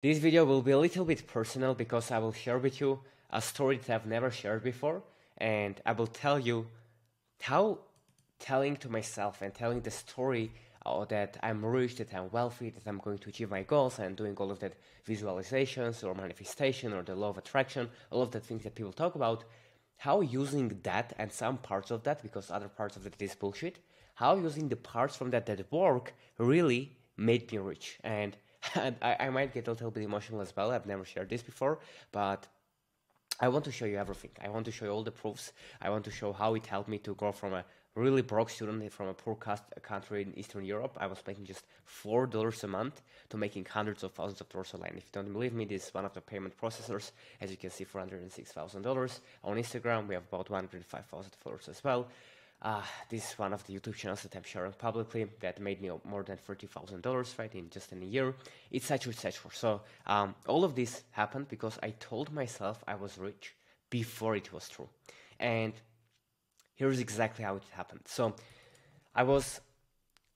This video will be a little bit personal because I will share with you a story that I've never shared before, and I will tell you how telling to myself and telling the story that I'm rich, that I'm wealthy, that I'm going to achieve my goals, and doing all of that visualizations or manifestation or the law of attraction, all of the things that people talk about, how using that and some parts of that, because other parts of it is bullshit, how using the parts from that work really made me rich. And I might get a little bit emotional as well. I've never shared this before, but I want to show you everything. I want to show you all the proofs. I want to show how it helped me to go from a really broke student from a poor country in Eastern Europe. I was making just $4 a month to making hundreds of thousands of dollars online. If you don't believe me, this is one of the payment processors. As you can see, $406,000. On Instagram, we have about 105,000 followers as well. This is one of the YouTube channels that I'm sharing publicly that made me more than $30,000 right in just in a year, etc. etc. So all of this happened because I told myself I was rich before it was true. And here's exactly how it happened. So I was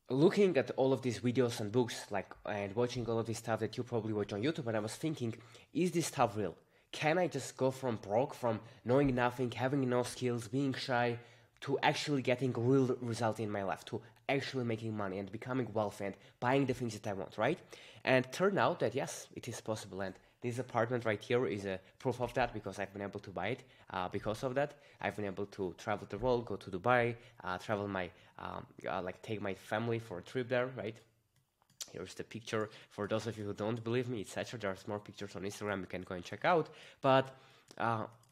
looking at all of these videos and books and watching all of this stuff that you probably watch on YouTube, and I was thinking, is this stuff real? Can I just go from broke, from knowing nothing, having no skills, being shy, to actually getting real result in my life, to actually making money and becoming wealthy and buying the things that I want, right? And turned out that yes, it is possible. And this apartment right here is a proof of that because I've been able to buy it. Because of that, I've been able to travel the world, go to Dubai, take my family for a trip there, right? Here's the picture. For those of you who don't believe me, etc., there's more pictures on Instagram you can go and check out. But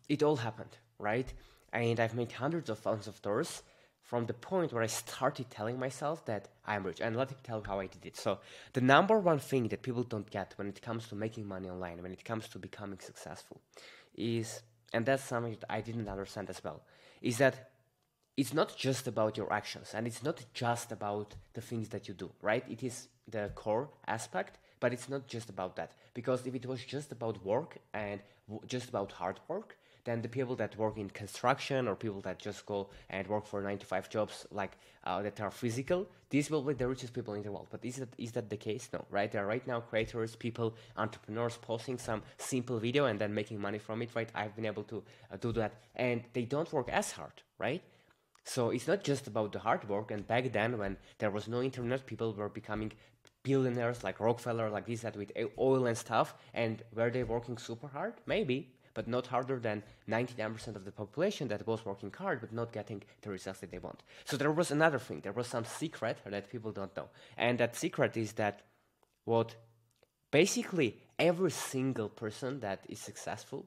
it all happened, right? And I've made hundreds of thousands of dollars from the point where I started telling myself that I'm rich. And let me tell you how I did it. So the number one thing that people don't get when it comes to making money online, when it comes to becoming successful is, and that's something that I didn't understand as well, is that it's not just about your actions and it's not just about the things that you do, right? It is the core aspect, but it's not just about that. Because if it was just about work and just about hard work, then the people that work in construction or people that just go and work for 9-to-5 jobs that are physical, these will be the richest people in the world. But is that the case? No, right? There are right now creators, people, entrepreneurs posting some simple video and then making money from it, right? I've been able to do that. And they don't work as hard, right? So it's not just about the hard work. And back then, when there was no internet, people were becoming billionaires like Rockefeller, like this, that with oil and stuff. And were they working super hard? Maybe, but not harder than 99% of the population that was working hard but not getting the results that they want. So there was another thing. There was some secret that people don't know. And that secret is that what basically every single person that is successful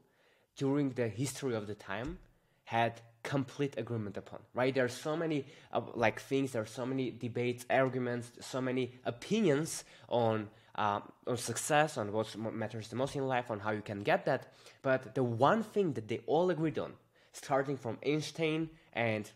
during the history of the time had complete agreement upon, right? There are so many things, there are so many debates, arguments, so many opinions on success, on what matters the most in life, on how you can get that. But the one thing that they all agreed on, starting from Einstein and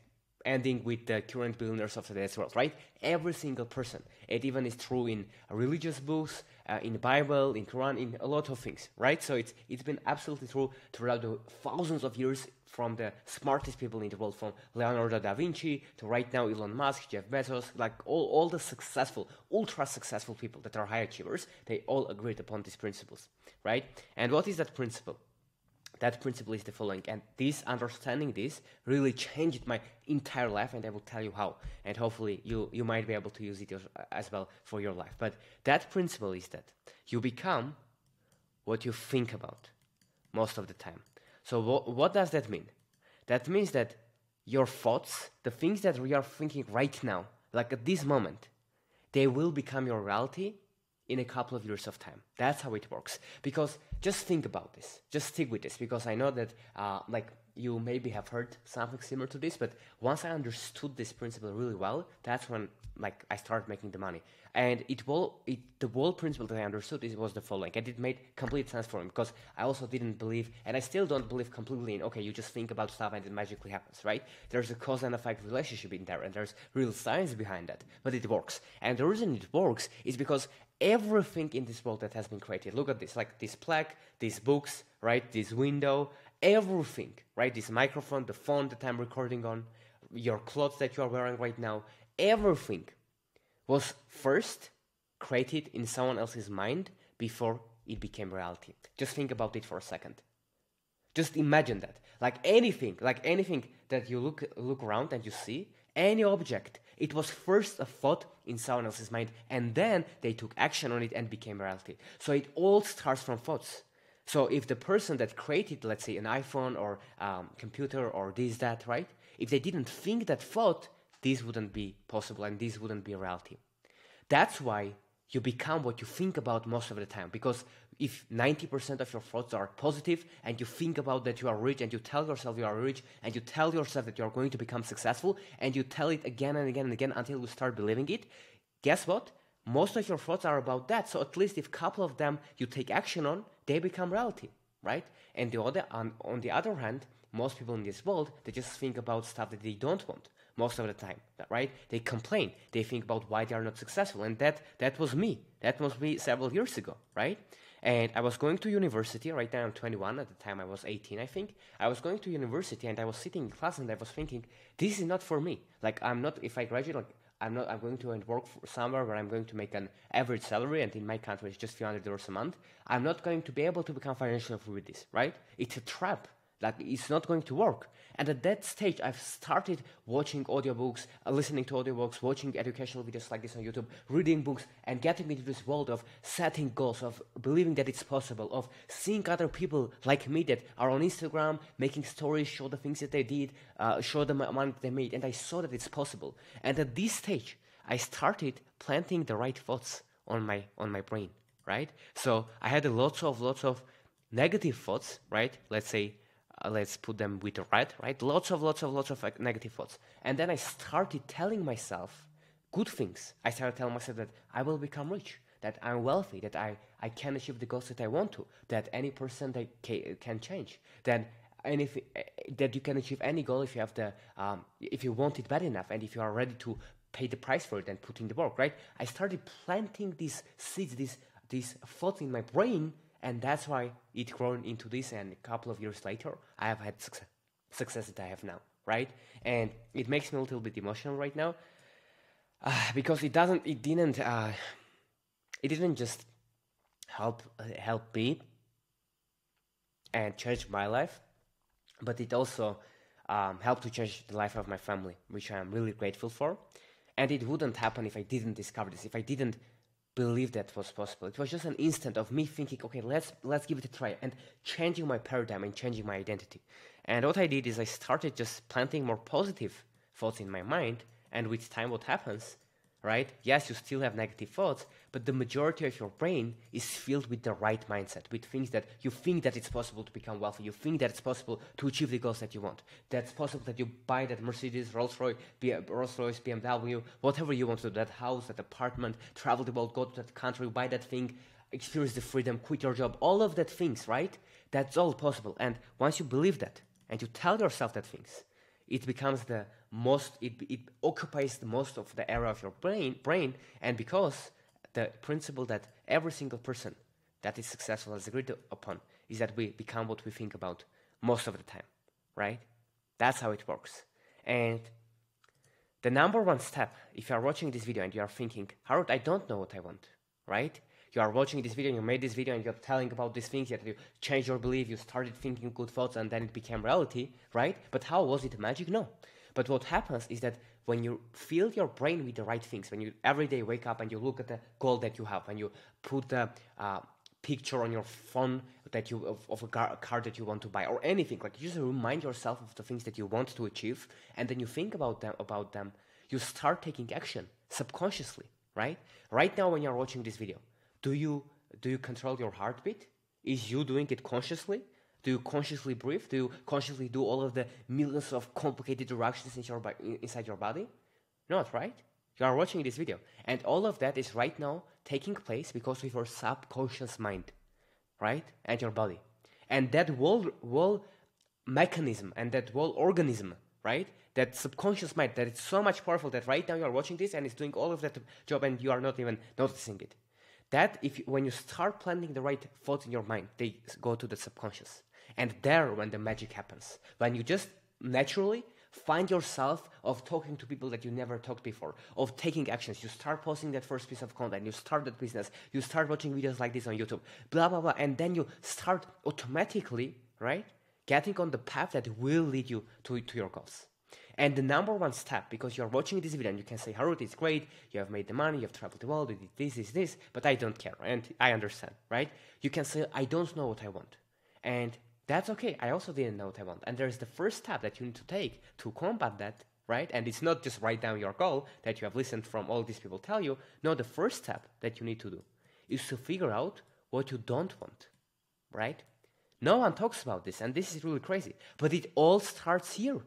ending with the current billionaires of today's world, right? Every single person. It even is true in religious books, in the Bible, in Quran, in a lot of things, right? So it's been absolutely true throughout the thousands of years, from the smartest people in the world, from Leonardo da Vinci to right now Elon Musk, Jeff Bezos, like all the successful, ultra successful people that are high achievers, they all agreed upon these principles, right? And what is that principle? That principle is the following, and understanding this really changed my entire life, and I will tell you how, and hopefully you might be able to use it as well for your life. But that principle is that you become what you think about most of the time. So what does that mean? That means that your thoughts, the things that we are thinking right now, like at this moment, they will become your reality in a couple of years of time. That's how it works. Because just think about this. Just stick with this. Because I know that you maybe have heard something similar to this, but once I understood this principle really well, that's when I started making the money. And the whole principle that I understood was the following, and it made complete sense for me, because I also didn't believe, and I still don't believe completely in, okay, you just think about stuff and it magically happens, right? There's a cause and effect relationship in there, and there's real science behind that, but it works. And the reason it works is because everything in this world that has been created, look at this, like this plaque, these books, right, this window, everything, right, this microphone, the phone that I'm recording on, your clothes that you are wearing right now, everything was first created in someone else's mind before it became reality. Just think about it for a second. Just imagine that. Like anything that you look around and you see, any object, it was first a thought in someone else's mind, and then they took action on it and became reality. So it all starts from thoughts. So if the person that created, let's say, an iPhone or computer or this, that, right? If they didn't think that thought, this wouldn't be possible and this wouldn't be reality. That's why you become what you think about most of the time. Because if 90% of your thoughts are positive and you think about that you are rich and you tell yourself you are rich and you tell yourself that you are going to become successful and you tell it again and again and again until you start believing it, guess what? Most of your thoughts are about that. So at least if a couple of them you take action on, they become reality, right? And on the other hand, most people in this world, they just think about stuff that they don't want most of the time, right? They complain. They think about why they are not successful. And that was me. That was me several years ago, right? And I was going to university. Right now I'm 21. At the time I was 18, I think. I was going to university and I was sitting in class and I was thinking, this is not for me. Like I'm not, if I graduate, like I'm going to work for somewhere where I'm going to make an average salary, and in my country it's just $300 a month. I'm not going to be able to become financially free with this, right? It's a trap. Like, it's not going to work. And at that stage, I've started watching audiobooks, listening to audiobooks, watching educational videos like this on YouTube, reading books, and getting into this world of setting goals, of believing that it's possible, of seeing other people like me that are on Instagram, making stories, show the things that they did, show the money that they made, and I saw that it's possible. And at this stage, I started planting the right thoughts on my brain, right? So I had lots of negative thoughts, right? Let's say, let's put them with the right? Lots of negative thoughts. And then I started telling myself good things. I started telling myself that I will become rich, that I'm wealthy, that I can achieve the goals that I want to, that any person that can change, that that you can achieve any goal if you have if you want it bad enough and if you are ready to pay the price for it and put in the work, right? I started planting these seeds, these thoughts in my brain. And that's why it grown into this, and a couple of years later, I have had success that I have now, right? And it makes me a little bit emotional right now, because it didn't just help me and change my life, but it also helped to change the life of my family, which I'm really grateful for. And it wouldn't happen if I didn't discover this, if I didn't believe that was possible. It was just an instant of me thinking, okay, let's give it a try, and changing my paradigm and changing my identity. And what I did is I started just planting more positive thoughts in my mind, and with time what happens, right? Yes, you still have negative thoughts, but the majority of your brain is filled with the right mindset, with things that you think that it's possible to become wealthy, you think that it's possible to achieve the goals that you want, that's possible that you buy that Mercedes, Rolls-Royce, BMW, whatever you want to do, that house, that apartment, travel the world, go to that country, buy that thing, experience the freedom, quit your job, all of that things, right? That's all possible. And once you believe that, and you tell yourself that things, it becomes it occupies the most of the area of your brain, and because the principle that every single person that is successful has agreed upon is that we become what we think about most of the time, right? That's how it works. And the number one step, if you are watching this video and you are thinking, Harold, I don't know what I want, right? You are watching this video and you made this video and you're telling about these things, you changed your belief, you started thinking good thoughts, and then it became reality, right? But how was it magic? No. But what happens is that when you fill your brain with the right things, when you every day wake up and you look at the goal that you have, and you put the picture on your phone that of a car that you want to buy, or anything, like you just remind yourself of the things that you want to achieve, and then you think about them, you start taking action subconsciously, right? Right now when you're watching this video, do you control your heartbeat? Is you doing it consciously? Do you consciously breathe? Do you consciously do all of the millions of complicated reactions inside your body? Not, right? You are watching this video. And all of that is right now taking place because of your subconscious mind, right? And your body. And that whole mechanism and that whole organism, right? That subconscious mind, that it's so much powerful that right now you are watching this and it's doing all of that job and you are not even noticing it. That when you start planting the right thoughts in your mind, they go to the subconscious. And there when the magic happens. When you just naturally Find yourself of talking to people that you never talked before, of taking actions. You start posting that first piece of content, you start that business, you start watching videos like this on YouTube, blah, blah, blah. And then you start automatically, right, getting on the path that will lead you to your goals. And the number one step, because you're watching this video and you can say, Harut, it's great, you have made the money, you have traveled the world, you did this, but I don't care, and I understand, right? You can say, I don't know what I want. And that's okay, I also didn't know what I want. And there's the first step that you need to take to combat that, right? And it's not just write down your goal that you have listened from all these people tell you. No, the first step that you need to do is to figure out what you don't want, right? No one talks about this, and this is really crazy. But it all starts here.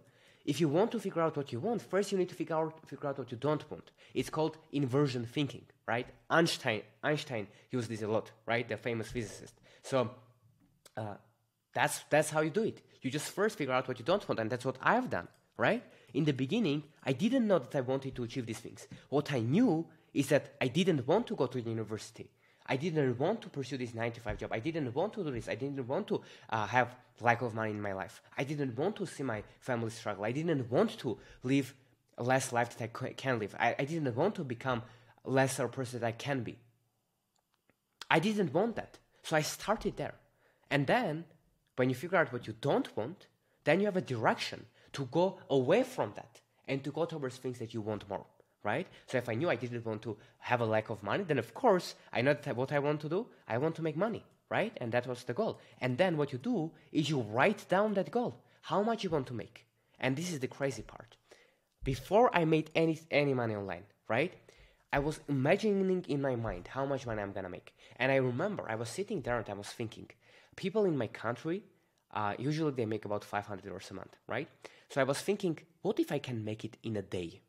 If you want to figure out what you want, first you need to figure out what you don't want. It's called inversion thinking, right? Einstein used this a lot, right? The famous physicist. So that's how you do it. You just first figure out what you don't want, and that's what I've done, right? In the beginning, I didn't know that I wanted to achieve these things. What I knew is that I didn't want to go to the university. I didn't want to pursue this 9-to-5 job. I didn't want to do this. I didn't want to have lack of money in my life. I didn't want to see my family struggle. I didn't want to live a less life that I can live. I didn't want to become a lesser person that I can be. I didn't want that. So I started there. And then, when you figure out what you don't want, then you have a direction to go away from that and to go towards things that you want more. Right? So if I knew I didn't want to have a lack of money, then of course, I know that what I want to do. I want to make money, right? And that was the goal. And then what you do is you write down that goal, how much you want to make. And this is the crazy part. Before I made any money online, right? I was imagining in my mind how much money I'm going to make. And I remember I was sitting there and I was thinking, people in my country, usually they make about $500 a month, right? So I was thinking, what if I can make it in a day,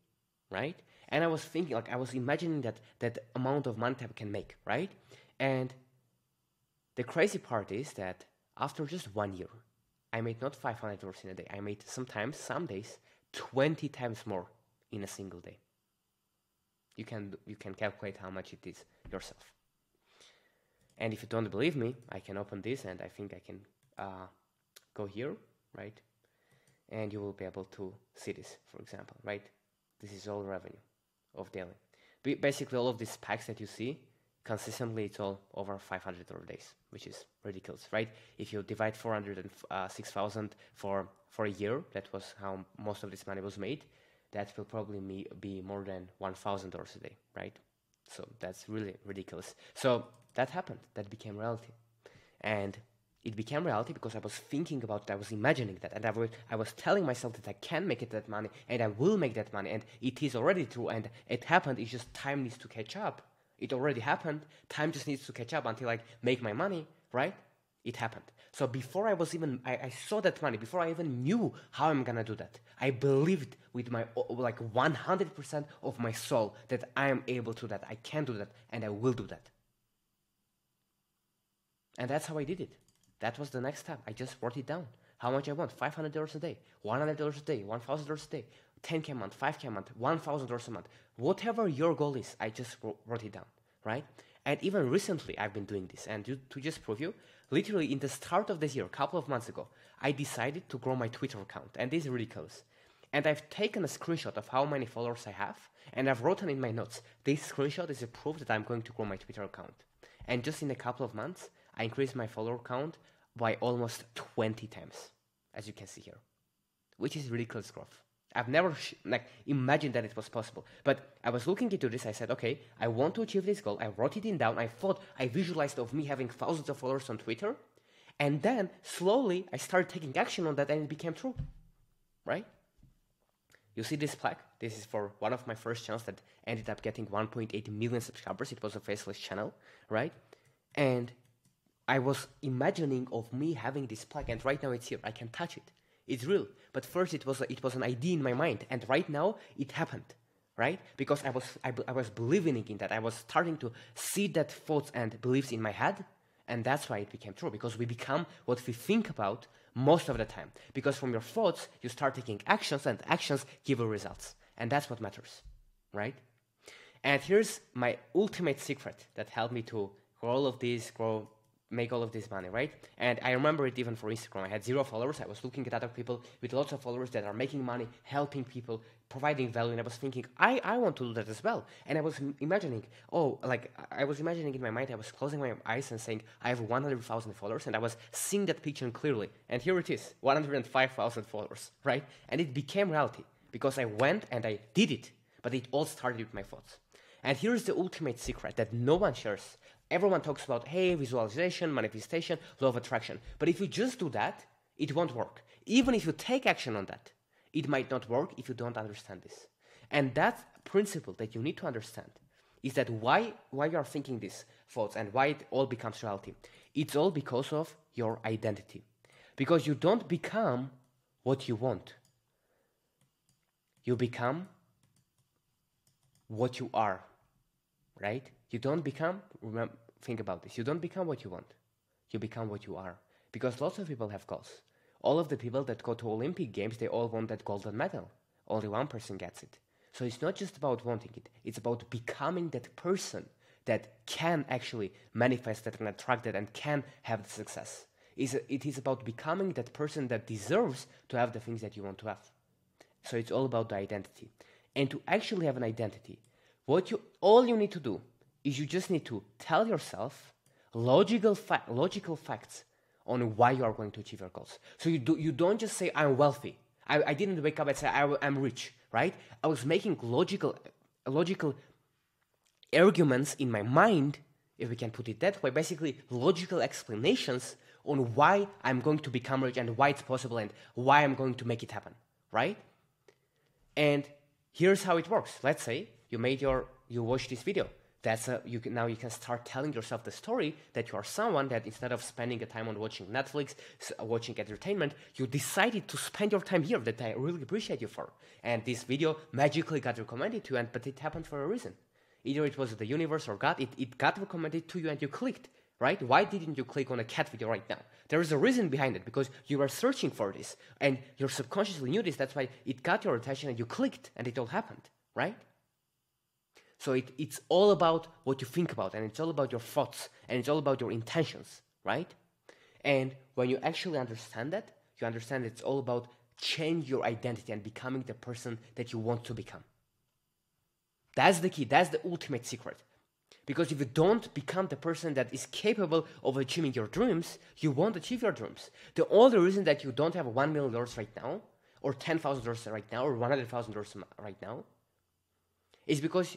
right? And I was thinking, I was imagining that amount of money I can make, right? And the crazy part is that after just 1 year, I made not $500 in a day. I made sometimes, some days, 20 times more in a single day. You can calculate how much it is yourself. And if you don't believe me, I can open this and I think I can go here, right? And you will be able to see this, for example, right? This is all revenue of daily. Basically, all of these packs that you see, consistently, it's all over $500 days, which is ridiculous, right? If you divide 406,000 for a year, that was how most of this money was made, that will probably be more than $1,000 a day, right? So that's really ridiculous. So that happened. That became reality. And it became reality because I was thinking about it, I was imagining that, and I was telling myself that I can make it that money, and I will make that money, and it is already true, and it happened. It's just time needs to catch up. It already happened. Time just needs to catch up until I make my money, right? It happened. So before I saw that money, before I even knew how I'm gonna do that, I believed with my 100% of my soul that I am able to do that, I can do that, and I will do that. And that's how I did it. That was the next step. I just wrote it down. How much I want? $500 a day, $100 a day, $1,000 a day, 10K a month, 5K a month, $1,000 a month. Whatever your goal is, I just wrote it down, right? And even recently, I've been doing this. And to just prove you, literally in the start of this year, a couple of months ago, I decided to grow my Twitter account. And this is ridiculous. And I've taken a screenshot of how many followers I have, and I've written in my notes, this screenshot is a proof that I'm going to grow my Twitter account. And just in a couple of months, I increased my follower count by almost 20 times, as you can see here, which is ridiculous growth. I've never imagined that it was possible. But I was looking into this. I said, okay, I want to achieve this goal. I wrote it down. I visualized of me having thousands of followers on Twitter. And then slowly I started taking action on that, and it became true, right? You see this plaque? This is for one of my first channels that ended up getting 1.8 million subscribers. It was a faceless channel, right? And I was imagining of me having this plaque, and right now it's here. I can touch it. It's real. But first it was an idea in my mind, and right now it happened, right? Because I was believing in that. I was starting to see that thoughts and beliefs in my head, and that's why it became true. Because we become what we think about most of the time. Because from your thoughts, you start taking actions, and actions give you results. And that's what matters, right? And here's my ultimate secret that helped me to grow all of this, make all of this money, right? And I remember it even for Instagram. I had 0 followers. I was looking at other people with lots of followers that are making money, helping people, providing value. And I was thinking, I want to do that as well. And I was imagining, I was imagining in my mind, I was closing my eyes and saying, I have 100,000 followers. And I was seeing that picture clearly. And here it is, 105,000 followers, right? And it became reality because I went and I did it. But it all started with my thoughts. And here's the ultimate secret that no one shares. Everyone talks about, hey, visualization, manifestation, law of attraction. But if you just do that, it won't work. Even if you take action on that, it might not work if you don't understand this. And that principle that you need to understand is that why you are thinking these thoughts and why it all becomes reality. It's all because of your identity. Because you don't become what you want. You become what you are, right? You don't become, think about this, you don't become what you want. You become what you are. Because lots of people have goals. All of the people that go to Olympic Games, they all want that golden medal. Only one person gets it. So it's not just about wanting it. It's about becoming that person that can actually manifest that and attract that and can have the success. It is about becoming that person that deserves to have the things that you want to have. So it's all about the identity. And to actually have an identity, all you need to do is you just need to tell yourself logical facts on why you are going to achieve your goals. So you don't just say, I'm wealthy. I didn't wake up and say, I'm rich, right? I was making logical arguments in my mind, if we can put it that way, basically logical explanations on why I'm going to become rich and why it's possible and why I'm going to make it happen, right? And here's how it works. Let's say you watch this video. Now you can start telling yourself the story that you are someone that instead of spending the time on watching Netflix, watching entertainment, you decided to spend your time here, that I really appreciate you for. And this video magically got recommended to you, but it happened for a reason. Either it was the universe or God, it got recommended to you and you clicked, right? Why didn't you click on a cat video right now? There is a reason behind it, because you were searching for this and you subconsciously knew this. That's why it got your attention and you clicked and it all happened, right? So it's all about what you think about, and it's all about your thoughts, and it's all about your intentions, right? And when you actually understand that, you understand it's all about change your identity and becoming the person that you want to become. That's the key. That's the ultimate secret. Because if you don't become the person that is capable of achieving your dreams, you won't achieve your dreams. The only reason that you don't have $1 million right now, or $10,000 right now, or $100,000 right now, is because,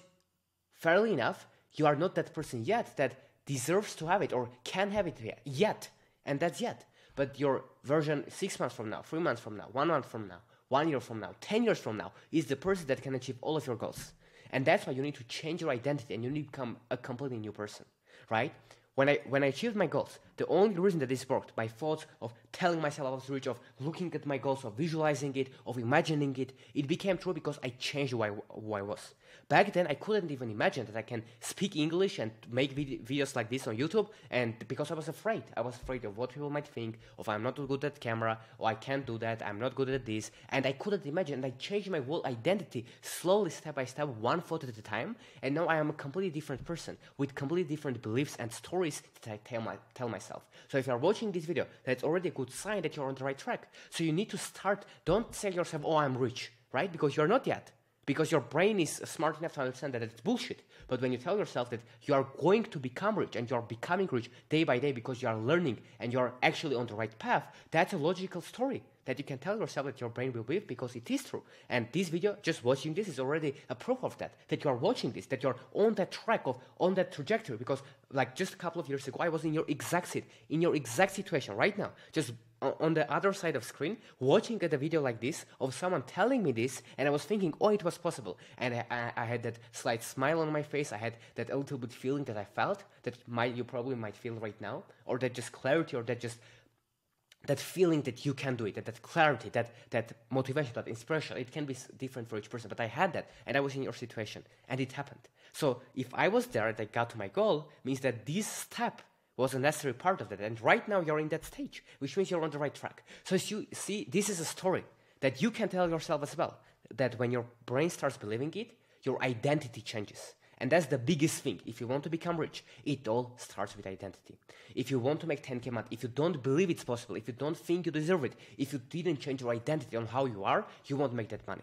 fairly enough, you are not that person yet that deserves to have it or can have it yet. And that's yet. But your version 6 months from now, 3 months from now, 1 month from now, 1 year from now, 10 years from now is the person that can achieve all of your goals. And that's why you need to change your identity and you need to become a completely new person, right? When I achieved my goals, the only reason that this worked, my thoughts of telling myself I was rich, of looking at my goals, of visualizing it, of imagining it, it became true because I changed who I was. Back then, I couldn't even imagine that I can speak English and make videos like this on YouTube, and because I was afraid. I was afraid of what people might think, of I'm not good at camera, or I can't do that, I'm not good at this, and I couldn't imagine, and I changed my whole identity slowly, step by step, one thought at a time, and now I am a completely different person, with completely different beliefs and stories that I tell myself. So if you are watching this video, that's already a good sign that you're on the right track. So you need to start, don't say to yourself, oh, I'm rich, right? Because you're not yet. Because your brain is smart enough to understand that it's bullshit. But when you tell yourself that you are going to become rich and you are becoming rich day by day because you are learning and you are actually on the right path, that's a logical story that you can tell yourself that your brain will believe because it is true. And this video, just watching this, is already a proof of that you are watching this, that you're on that track, on that trajectory. Because like just a couple of years ago, I was in your exact situation right now, just on the other side of screen, watching at a video like this of someone telling me this, and I was thinking, oh, it was possible. And I had that slight smile on my face. I had that a little bit feeling that I felt that you probably might feel right now, or that just clarity, or that feeling that you can do it, that clarity, that motivation, that inspiration. It can be different for each person, but I had that, and I was in your situation, and it happened. So if I was there and I got to my goal, means that this step was a necessary part of that. And right now you're in that stage, which means you're on the right track. So as you see, this is a story that you can tell yourself as well, that when your brain starts believing it, your identity changes. And that's the biggest thing. If you want to become rich, it all starts with identity. If you want to make 10K a month, if you don't believe it's possible, if you don't think you deserve it, if you didn't change your identity on how you are, you won't make that money.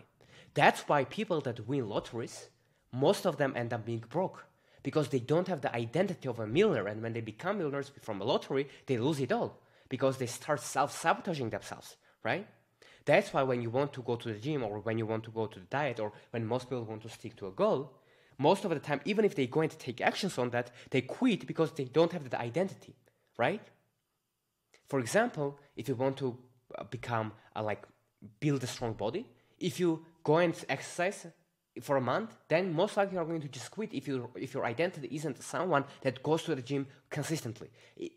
That's why people that win lotteries, most of them end up being broke because they don't have the identity of a millionaire. And when they become millionaires from a lottery, they lose it all because they start self-sabotaging themselves, right? That's why when you want to go to the gym or when you want to go to the diet or when most people want to stick to a goal, most of the time, even if they're going to take actions on that, they quit because they don't have the identity, right? For example, if you want to build a strong body, if you go and exercise for a month, then most likely you're going to just quit if your identity isn't someone that goes to the gym consistently.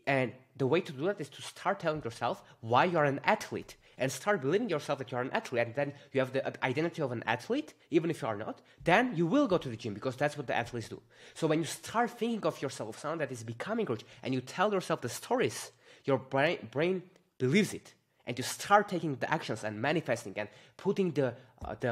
And the way to do that is to start telling yourself why you're an athlete and start believing yourself that you're an athlete, and then you have the identity of an athlete, even if you are not, then you will go to the gym because that's what the athletes do. So when you start thinking of yourself as someone that is becoming rich and you tell yourself the stories, your brain believes it. And you start taking the actions and manifesting and putting the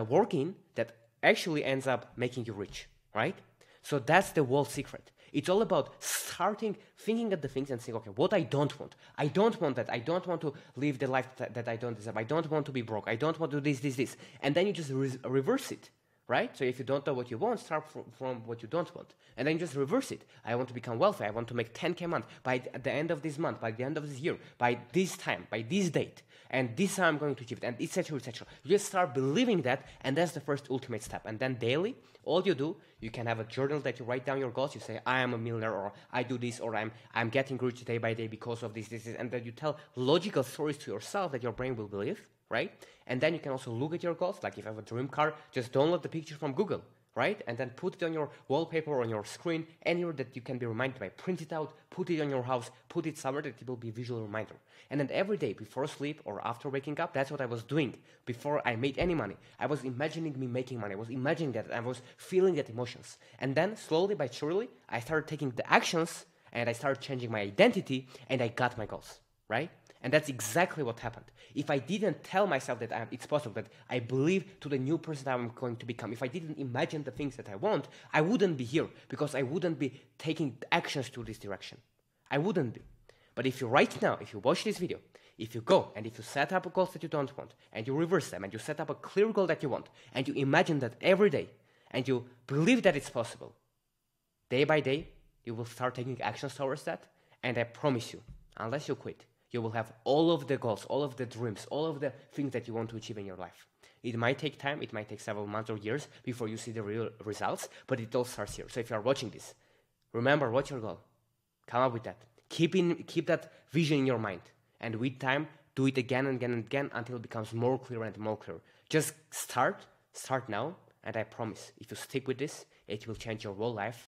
work in that actually ends up making you rich, right? So that's the whole secret. It's all about starting thinking at the things and saying, okay, what I don't want. I don't want that. I don't want to live the life that I don't deserve. I don't want to be broke. I don't want to do this. And then you just reverse it, right? So if you don't know what you want, start from what you don't want. And then you just reverse it. I want to become wealthy. I want to make 10K a month by the end of this month, by the end of this year, by this time, by this date. And this time I'm going to achieve it, and etc., etc. You just start believing that, and that's the first ultimate step. And then daily, all you do, you can have a journal that you write down your goals. You say, I am a millionaire, or I do this, or I'm getting rich day by day because of this, and then you tell logical stories to yourself that your brain will believe, right? And then you can also look at your goals. Like if you have a dream car, just download the picture from Google, right? And then put it on your wallpaper or on your screen, anywhere that you can be reminded by. Print it out, put it on your house, put it somewhere that it will be a visual reminder. And then every day before sleep or after waking up, that's what I was doing before I made any money. I was imagining me making money. I was imagining that. I was feeling that emotions. And then slowly but surely, I started taking the actions and I started changing my identity and I got my goals, right? And that's exactly what happened. If I didn't tell myself that it's possible, that I believe to the new person that I'm going to become, if I didn't imagine the things that I want, I wouldn't be here because I wouldn't be taking actions to this direction. I wouldn't be. But if you right now, if you watch this video, if you go and if you set up goals that you don't want and you reverse them and you set up a clear goal that you want and you imagine that every day and you believe that it's possible, day by day, you will start taking actions towards that. And I promise you, unless you quit, you will have all of the goals, all of the dreams, all of the things that you want to achieve in your life. It might take time, it might take several months or years before you see the real results, but it all starts here. So if you are watching this, remember, what's your goal? Come up with that. Keep that vision in your mind. And with time, do it again and again and again until it becomes more clear and more clear. Just start now, and I promise, if you stick with this, it will change your whole life